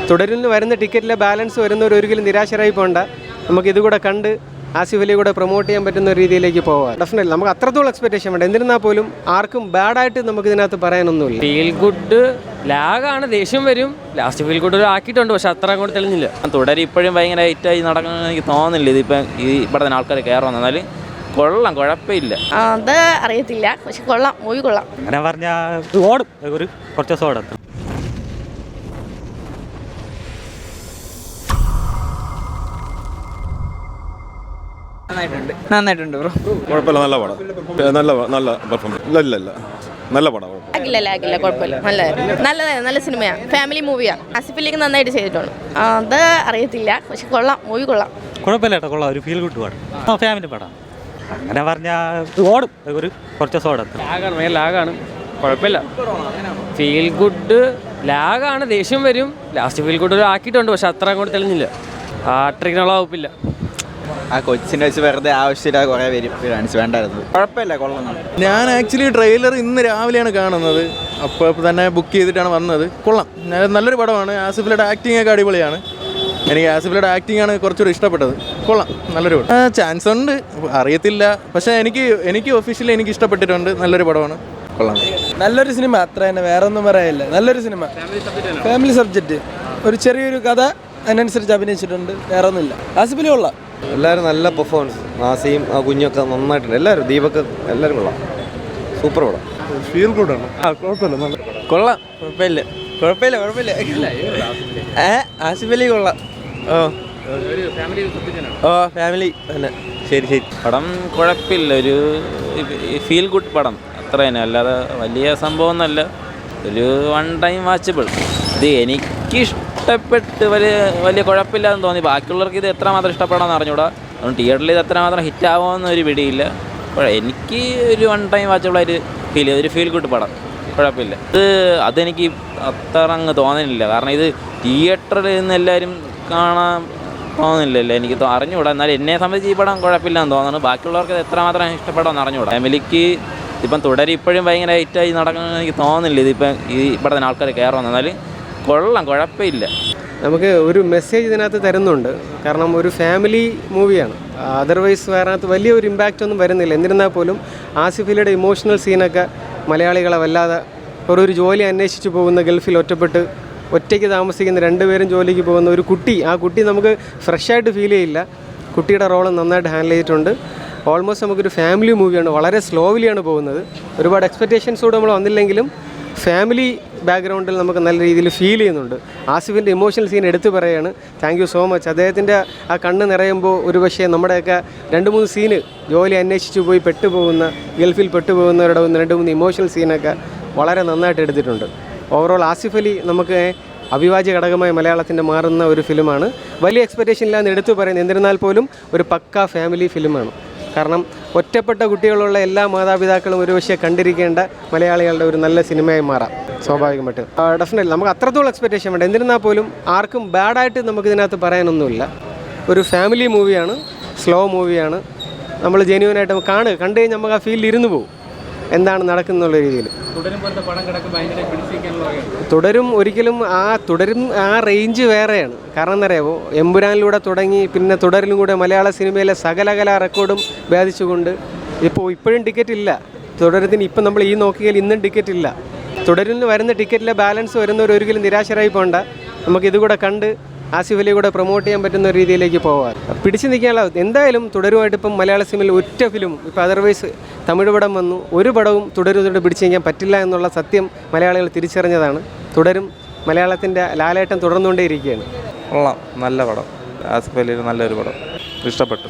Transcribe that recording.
തുടരിൽ വരുന്ന ടിക്കറ്റിലെ ബാലൻസ് വരുന്നവർ ഒരിക്കലും നിരാശരായി പോകണ്ട. നമുക്കിതുകൂടെ കണ്ട് ആസിഫ് അലി കൂടെ പ്രൊമോട്ട് ചെയ്യാൻ പറ്റുന്ന ഒരു രീതിയിലേക്ക് പോകാം. ഡെഫിനറ്റ്ലി നമുക്ക് അത്രത്തോളം എക്സ്പെക്ടേഷൻ വേണ്ട. എന്നിരുന്നാൽ പോലും ആർക്കും ബാഡായിട്ട് നമുക്ക് ഇതിനകത്ത് പറയാനൊന്നുമില്ല. ഫീൽ ഗുഡ് ലാഗാണ്, ദേഷ്യം വരും. ലാസ്റ്റ് ഫീൽ ഗുഡ് ആക്കിയിട്ടുണ്ട്, പക്ഷെ അത്ര അങ്ങോട്ട് തെളിഞ്ഞില്ല. തുടരി ഇപ്പോഴും ഭയങ്കര ഹൈറ്റായി നടക്കണമെന്ന് എനിക്ക് തോന്നുന്നില്ല. ഇതിപ്പം ഇവിടെ തന്നെ ആൾക്കാർ കയറുമെന്ന്. എന്നാലും കൊള്ളാം, കുഴപ്പമില്ല. അത് അറിയത്തില്ല, പക്ഷെ കൊള്ളാം, മൂവി കൊള്ളാം. അങ്ങനെ പറഞ്ഞാൽ ഓടും, ഒരു കുറച്ച് ദിവസം ഓടും. നന്നായിട്ടുണ്ട് ബ്രോ. കുഴപ്പമില്ല, നല്ല പടം, നല്ല പെർഫോമൻസ്. ഇല്ല നല്ല പടം. ലാഗില്ല, കുഴപ്പമില്ല, നല്ലതായിരുന്നു, നല്ല സിനിമയാണ്, ഫാമിലി മൂവിയാണ്. ആസിഫ് അലിക്ക് നന്നായിട്ട് ചെയ്തിട്ടുണ്ട്. അത് അറിയത്തില്ല, പക്ഷെ കൊള്ളാം, മൂവി കൊള്ളാം. കുഴപ്പമില്ല കേട്ടോ, കൊള്ളാം, ഒരു ഫീൽ ഗുഡ് പടം, ഫാമിലി പടം. അങ്ങനെ പറഞ്ഞാൽ ഓടും, ഒരു കുറച്ച് ദിവസം ഓടും. ലാഗാണ്, കുഴപ്പമില്ല. ഫീൽ ഗുഡ് ലാഗാണ്, ദേഷ്യം വരും. ലാസ്റ്റ് ഫീൽ ഗുഡ് ആക്കിയിട്ടുണ്ട്, പക്ഷെ അത്ര അങ്ങോട്ട് തെളിഞ്ഞില്ല. ആ ട്രിക്കിനുള്ള വകുപ്പില്ല. ആ കൊച്ചിനെ വെച്ച് വെറുതെ ആവശ്യമില്ല കുറേ പേര് കാണിച്ച് വേണ്ടായിരുന്നു. കുഴപ്പമില്ല, കൊള്ളാം. ഞാൻ ആക്ച്വലി ട്രെയിലർ ഇന്ന് രാവിലെയാണ് കാണുന്നത്. അപ്പോൾ തന്നെ ബുക്ക് ചെയ്തിട്ടാണ് വന്നത്. കൊള്ളാം, നല്ലൊരു പടമാണ്. ആസിഫിലയുടെ ആക്ടിങ് ഒക്കെ അടിപൊളിയാണ്. എനിക്ക് ആസിഫിലയുടെ ആക്ടിങ് ആണ് കുറച്ചുകൂടി ഇഷ്ടപ്പെട്ടത്. കൊള്ളാം, നല്ലൊരു പടം. ചാൻസ് ഉണ്ട്, അറിയത്തില്ല, പക്ഷേ എനിക്ക് ഒഫീഷ്യലി എനിക്ക് ഇഷ്ടപ്പെട്ടിട്ടുണ്ട്. നല്ലൊരു പടമാണ്, കൊള്ളാം. നല്ലൊരു സിനിമ, അത്ര തന്നെ, വേറെ ഒന്നും പറയാനില്ല. നല്ലൊരു സിനിമ, ഫാമിലി സബ്ജക്റ്റ്, ഒരു ചെറിയൊരു കഥ അതിനനുസരിച്ച് അഭിനയിച്ചിട്ടുണ്ട്. വേറെ ഒന്നുമില്ല. ആസിഫ് അലി കൊള്ളാം. എല്ലാവരും നല്ല പെർഫോമൻസ്. നാസിയും ആ കുഞ്ഞൊക്കെ നന്നായിട്ടുണ്ട്. എല്ലാവരും, ദീപക് എല്ലാവരും കൊള്ളാം. സൂപ്പർ പടം. ഫീൽ ഗുഡാണ്. കുഴപ്പമില്ല, കൊള്ളാം, കുഴപ്പമില്ല. ആസിഫ് അലി കൊള്ളാം. ഫാമിലി തന്നെ. ശരി. പടം കുഴപ്പമില്ല, ഒരു ഫീൽ ഗുഡ് പടം, അത്ര തന്നെ. അല്ലാതെ വലിയ സംഭവം ഒന്നല്ല, ഒരു വൺ ടൈം വാച്ചബിൾ. ഇത് എനിക്കിഷ്ടപ്പെട്ട് വലിയ കുഴപ്പമില്ലാന്ന് തോന്നി. ബാക്കിയുള്ളവർക്ക് ഇത് എത്രമാത്രം ഇഷ്ടപ്പെടാമെന്ന് അറിഞ്ഞൂടാ. അതുകൊണ്ട് തിയേറ്ററിൽ ഇത് എത്രമാത്രം ഹിറ്റാവുമെന്നൊരു പിടിയില്ല. എനിക്ക് ഒരു വൺ ടൈം വാച്ചബിളായിട്ട് ഫീൽ ചെയ്തു, ഒരു ഫീൽ ഗുഡ് പടം, കുഴപ്പമില്ല. അതെനിക്ക് അത്ര അങ്ങ് തോന്നുന്നില്ല. കാരണം ഇത് തിയേറ്ററിൽ നിന്ന് എല്ലാവരും കാണാൻ തോന്നുന്നില്ലല്ലോ, എനിക്ക് അറിഞ്ഞുകൂടാ. എന്നാലും എന്നെ സംബന്ധിച്ച് ഈ പടം കുഴപ്പമില്ലെന്ന് തോന്നുന്നു. ബാക്കിയുള്ളവർക്ക് ഇത് എത്രമാത്രം ഇഷ്ടപ്പെടാമെന്ന് അറിഞ്ഞുകൂടാ. ഫാമിലിക്ക് ഇപ്പം തുടരി ഇപ്പോഴും ഭയങ്കര ഹൈറ്റായി നടക്കണമെന്ന് എനിക്ക് തോന്നുന്നില്ല. ഇതിപ്പം ഇവിടെ തന്നെ ആൾക്കാർ കയറുമെന്ന്. എന്നാലും കൊള്ളാം, കുഴപ്പമില്ല. നമുക്ക് ഒരു മെസ്സേജ് ഇതിനകത്ത് തരുന്നുണ്ട്. കാരണം ഒരു ഫാമിലി മൂവിയാണ്. അതർവൈസ് വേറെനകത്ത് വലിയൊരു ഇമ്പാക്റ്റ് ഒന്നും വരുന്നില്ല. എന്നിരുന്നാൽ പോലും ആസിഫ് അലിയുടെ ഇമോഷണൽ സീനൊക്കെ മലയാളികളെ വല്ലാതെ, ഒരു ജോലി അന്വേഷിച്ച് പോകുന്ന, ഗൾഫിൽ ഒറ്റയ്ക്ക് താമസിക്കുന്ന, രണ്ടുപേരും ജോലിക്ക് പോകുന്ന ഒരു കുട്ടി, ആ കുട്ടി നമുക്ക് ഫ്രഷായിട്ട് ഫീൽ ചെയ്യില്ല. കുട്ടിയുടെ റോള് നന്നായിട്ട് ഹാൻഡിൽ ചെയ്തിട്ടുണ്ട്. ഓൾമോസ്റ്റ് നമുക്കൊരു ഫാമിലി മൂവിയാണ്. വളരെ സ്ലോവിലിയാണ് പോകുന്നത്. ഒരുപാട് എക്സ്പെക്റ്റേഷൻസോടെ നമ്മൾ വന്നില്ലെങ്കിലും ഫാമിലി ബാക്ക്ഗ്രൗണ്ടിൽ നമുക്ക് നല്ല രീതിയിൽ ഫീൽ ചെയ്യുന്നുണ്ട്. ആസിഫിൻ്റെ ഇമോഷണൽ സീൻ എടുത്തു പറയുകയാണ്. Thank you so much. അദ്ദേഹത്തിൻ്റെ ആ കണ്ണ് നിറയുമ്പോൾ ഒരു പക്ഷേ നമ്മുടെയൊക്കെ 2-3 സീന് ജോലി അന്വേഷിച്ച് പോയി ഗൾഫിൽ പെട്ടുപോകുന്നവരുടെ 2-3 ഇമോഷണൽ സീനൊക്കെ വളരെ നന്നായിട്ട് എടുത്തിട്ടുണ്ട്. ഓവറോൾ ആസിഫ് അലി നമുക്ക് അവിഭാജ്യ ഘടകമായി മലയാളത്തിൻ്റെ മാറുന്ന ഒരു ഫിലിമാണ്. വലിയ എക്സ്പെക്റ്റേഷൻ ഇല്ലാന്ന് എടുത്തു പറയുന്നത്. എന്നിരുന്നാൽ പോലും ഒരു പക്കാ ഫാമിലി ഫിലിമാണ്. കാരണം ഒറ്റപ്പെട്ട കുട്ടികളുള്ള എല്ലാ മാതാപിതാക്കളും ഒരുപക്ഷെ കണ്ടിരിക്കേണ്ട മലയാളികളുടെ ഒരു നല്ല സിനിമയായി മാറാം സ്വാഭാവികമായിട്ട്. ഡെഫിനറ്റ്ലി നമുക്ക് അത്രത്തോളം എക്സ്പെക്റ്റേഷൻ വേണ്ട. എന്നിരുന്നാൽ പോലും ആർക്കും ബാഡായിട്ട് നമുക്കിതിനകത്ത് പറയാനൊന്നുമില്ല. ഒരു ഫാമിലി മൂവിയാണ്, സ്ലോ മൂവിയാണ്. നമ്മൾ ജെന്യുവനായിട്ട് കണ്ടു കഴിഞ്ഞാൽ നമുക്ക് ആ ഫീലിൽ ഇരുന്ന് പോകും എന്താണ് നടക്കുന്നുള്ള രീതിയിൽ. തുടരും ആ റേഞ്ച് വേറെയാണ്. കാരണം എന്നറിയാമോ, എമ്പുരാനിലൂടെ തുടങ്ങി പിന്നെ തുടരിലും കൂടെ മലയാള സിനിമയിലെ സകലകലാ റെക്കോർഡും ബാധിച്ചുകൊണ്ട് ഇപ്പോഴും ടിക്കറ്റ് ഇല്ല. തുടരത്തിന് ഇപ്പം നമ്മൾ നോക്കിയാൽ ഇന്നും ടിക്കറ്റ് ഇല്ല. തുടരിൽ വരുന്ന ടിക്കറ്റിലെ ബാലൻസ് വരുന്നവർ ഒരിക്കലും നിരാശരായി പോകണ്ട. നമുക്കിതുകൂടെ കണ്ട് ആസിഫ് അലി കൂടെ പ്രൊമോട്ട് ചെയ്യാൻ പറ്റുന്ന ഒരു രീതിയിലേക്ക് പോകാം. പിടിച്ചു നിൽക്കാനുള്ള എന്തായാലും തുടരുമായിട്ട് ഇപ്പം മലയാള സിനിമയിൽ ഒറ്റ ഫിലിം, ഇപ്പോൾ അതർവൈസ് തമിഴ് പടം വന്നു, ഒരു പടവും തുടരുന്നതുകൊണ്ട് പിടിച്ചു നിൽക്കാൻ പറ്റില്ല എന്നുള്ള സത്യം മലയാളികൾ തിരിച്ചറിഞ്ഞതാണ്. തുടരും മലയാളത്തിൻ്റെ ലാലേട്ടൻ തുടർന്നുകൊണ്ടേയിരിക്കുകയാണ്. കൊള്ളാം, നല്ല പടം. ആസിഫ് അലി നല്ലൊരു പടം, ഇഷ്ടപ്പെട്ടു.